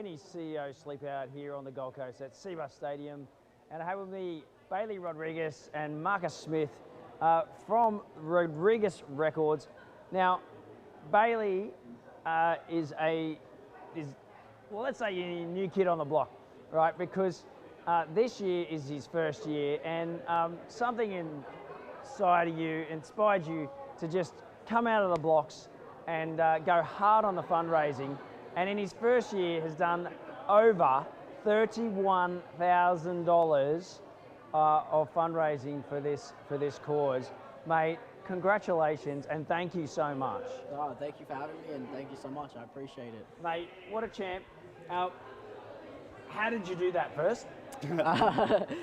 Vinnies CEO Sleepout here on the Gold Coast at Seabus Stadium, and I have with me Bailey Rodrigues and Markus Smith from Rodrigues Records. Now, Bailey is let's say a new kid on the block, right? Because this year is his first year, and something inside of you inspired you to just come out of the blocks and go hard on the fundraising. And in his first year has done over $31,000 of fundraising for this cause. Mate, congratulations and thank you so much. Oh, thank you for having me and thank you so much. I appreciate it. Mate, what a champ. How did you do that first?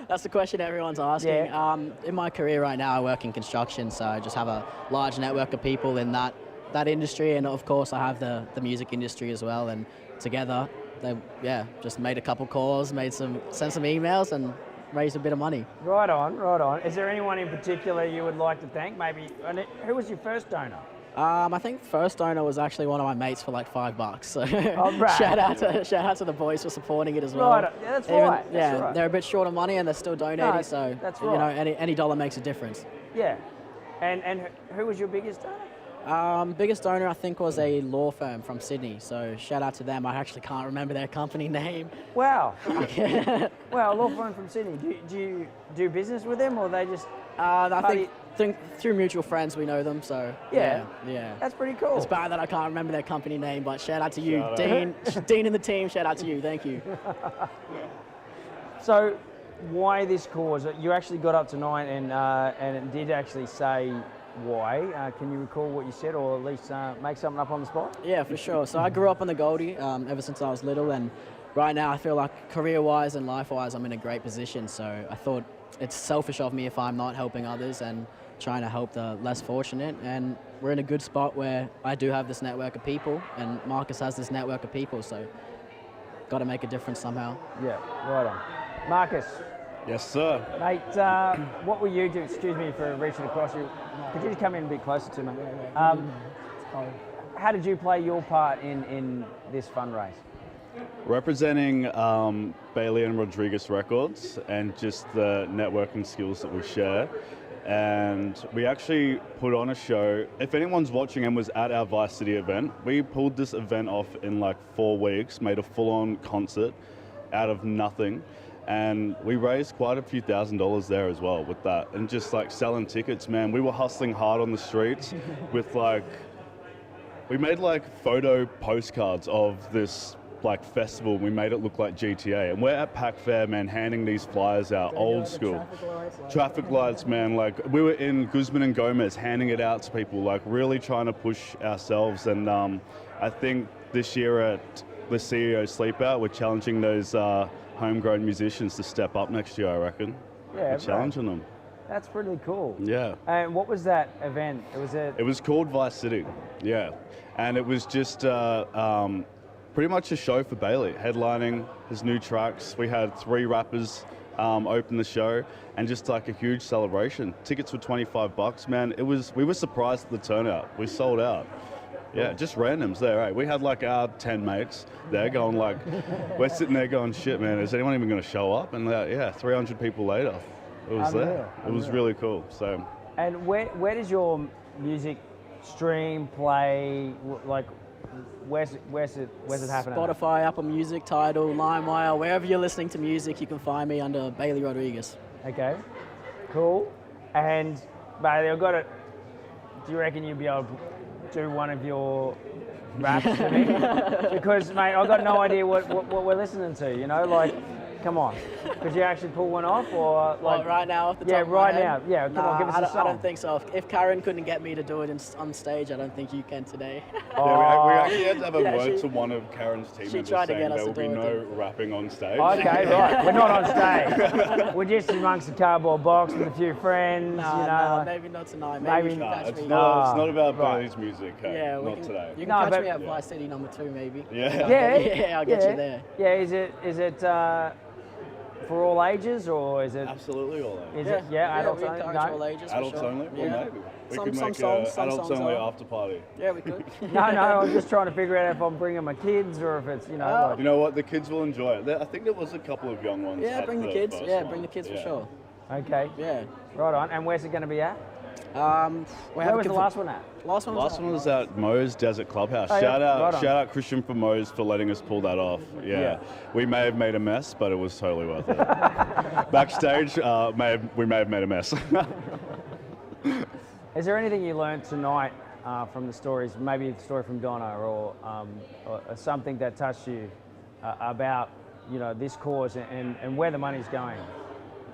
That's the question everyone's asking. Yeah. In my career right now, I work in construction, so I just have a large network of people in that industry, and of course I have the music industry as well, and together they just made a couple calls, sent some emails and raised a bit of money. Right on. Is there anyone in particular you would like to thank? Maybe, and who was your first donor? I think first donor was actually one of my mates for like $5. So right. shout out to the boys for supporting it as well. Right, that's right. They're a bit short of money and they're still donating, No, so that's right. you know, any dollar makes a difference. Yeah, and who was your biggest donor? Biggest donor I think was a law firm from Sydney, so shout out to them. I actually can't remember their company name. Wow. Well, a law firm from Sydney. Do you do business with them, or they just? I think through mutual friends we know them, so yeah. That's pretty cool. It's bad that I can't remember their company name, but shout out to you, Shout Dean. Dean and the team. Shout out to you. Thank you. So, why this cause? You actually got up tonight and it did actually say why. Can you recall what you said, or at least make something up on the spot? Yeah, for sure. So I grew up on the Goldie ever since I was little, and right now I feel like career-wise and life-wise I'm in a great position. So I thought it's selfish of me if I'm not helping others and trying to help the less fortunate. And we're in a good spot where I do have this network of people, and Markus has this network of people. So got to make a difference somehow. Yeah, right on. Markus. Yes, sir. Mate, what will you do? Excuse me for reaching across you. Could you just come in a bit closer to me? How did you play your part in this fundraise? Representing Bailey and Rodrigues Records and just the networking skills that we share. And we actually put on a show. If anyone's watching and was at our Vice City event, we pulled this event off in like 4 weeks, made a full-on concert out of nothing. And we raised quite a few $1,000s there as well with that. And just like selling tickets, man, we were hustling hard on the streets with we made like photo postcards of this like festival. We made it look like GTA. And we're at Pack Fair, man, handing these flyers out, old school. Traffic lights, man, like we were in Guzman and Gomez handing it out to people, like really trying to push ourselves. And I think this year at the CEO Sleepout, we're challenging those homegrown musicians to step up next year, I reckon. Yeah, we're challenging them. That's pretty cool. Yeah. And what was that event? It was called Vice City, yeah. And it was just pretty much a show for Bailey, headlining his new tracks. We had 3 rappers open the show, and just like a huge celebration. Tickets were $25, man. We were surprised at the turnout. We sold out. Yeah, just randoms there, right? We had like our 10 mates there going like, we're sitting there going, shit, man, is anyone even going to show up? And 300 people later, it was there. It was really cool, so. And where does your music stream, play, like, where's it happening? Spotify, Apple Music, Tidal, LimeWire, wherever you're listening to music, you can find me under Bailey Rodrigues. Okay, cool. And Bailey, I've got it. Do you reckon you'll be able to do one of your raps to me? Because, mate, I've got no idea what we're listening to, you know? Like, come on. Could you actually pull one off? Or like, right now off the top yeah, of my right head? now. Yeah, come on, give us a song. I don't think so. If Karen couldn't get me to do it on stage, I don't think you can today. Yeah, we actually had to have a word to one of Karen's team members saying there will be no rapping on stage. Okay, right. We're not on stage. We're just amongst a cardboard box with a few friends, you know. Maybe not tonight. Maybe you can catch it's me. not about Bailey's music, yeah, not today. You can catch me at Vice City number 2, maybe. Yeah. Yeah, yeah, I'll get you there. Yeah, is it for all ages, or is it? Absolutely all ages. Is it? Yeah, adults we only. encourage No? all ages. For Adults sure. only? Well, Yeah. maybe. We Some could make songs, some adults songs only are. after party. Yeah, we could. No, I'm just trying to figure out if I'm bringing my kids or if it's, you know. Like, You know what? The kids will enjoy it. I think there was a couple of young ones. Yeah, at bring the kids. first Yeah, one. bring the kids for Yeah. sure. okay, Yeah. right on. And where's it going to be at? Where was the last one at? Last one. Last one was at Mo's Desert Clubhouse. Oh, yeah. Shout out, Right on. shout out Christian from Mo's for letting us pull that off. Yeah. We may have made a mess, but it was totally worth it. Backstage, we may have made a mess. Is there anything you learned tonight from the stories, maybe the story from Donna or something that touched you about, you know, this cause and where the money's going?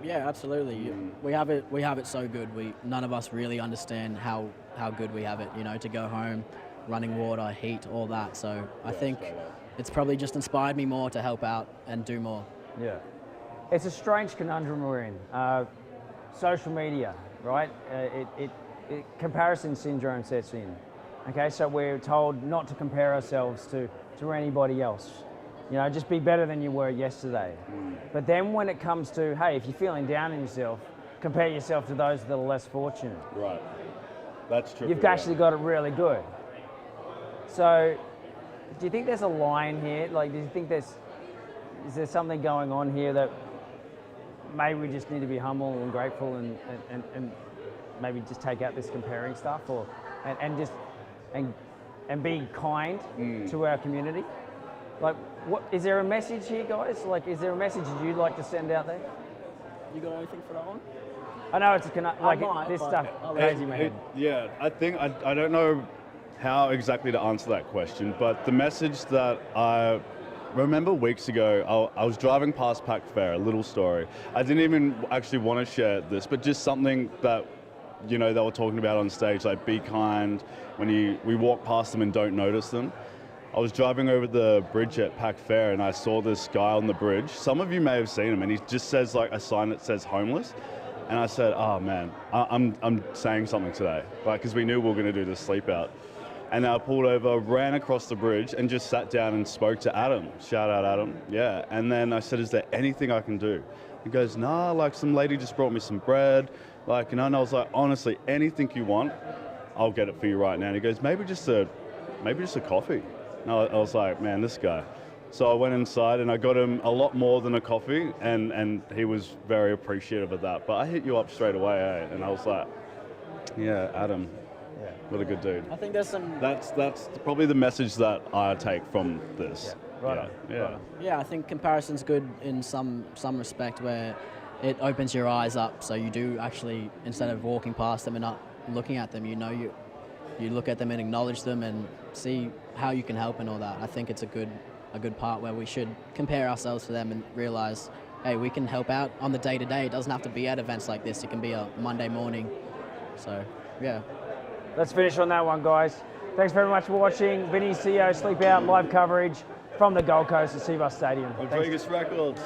Yeah, absolutely. We have it so good. None of us really understand how good we have it. You know, to go home, running water, heat, all that. So I think it's probably just inspired me more to help out and do more. Yeah. It's a strange conundrum we're in. Social media, right? Comparison syndrome sets in. Okay, so we're told not to compare ourselves to anybody else. You know, just be better than you were yesterday. But then when it comes to, hey, if you're feeling down on yourself, compare yourself to those that are less fortunate. Right. That's true. You've actually got it really good. So, do you think there's a line here? Like, do you think is there something going on here that maybe we just need to be humble and grateful and maybe just take out this comparing stuff, or and be kind to our community? Like, what is there a message here, guys? Like, is there a message you'd like to send out there? You got anything for that one? I know it's this stuff crazy, man. Yeah, I think I don't know how exactly to answer that question, but the message that I remember weeks ago, I was driving past Pack Fair, a little story. I didn't even actually want to share this, but just something that, you know, they were talking about on stage, like be kind when we walk past them and don't notice them. I was driving over the bridge at Pack Fair and I saw this guy on the bridge. Some of you may have seen him, and he just says like a sign that says homeless. And I said, oh man, I'm saying something today, like, because we knew we were going to do this Sleepout. And I pulled over, ran across the bridge and just sat down and spoke to Adam. Shout out Adam, yeah. And then I said, is there anything I can do? He goes, nah, like some lady just brought me some bread. Like, you know, and I was like, honestly, anything you want, I'll get it for you right now. And he goes, maybe just a coffee. And I was like, man, this guy. So I went inside and I got him a lot more than a coffee, and he was very appreciative of that. But I hit you up straight away, eh? And I was like, yeah, Adam, Yeah. what a good dude. I think there's some. That's probably the message that I take from this. Yeah, right on, Yeah. right on. Yeah, I think comparison's good in some respect, where it opens your eyes up, so you do actually, instead of walking past them and not looking at them, you look at them and acknowledge them and see how you can help and all that. I think it's a good part where we should compare ourselves to them and realize, hey, we can help out on the day-to-day. It doesn't have to be at events like this. It can be a Monday morning. So, yeah. Let's finish on that one, guys. Thanks very much for watching. Vinnies CEO Sleepout live coverage from the Gold Coast at Seabus Stadium. Rodrigues Records.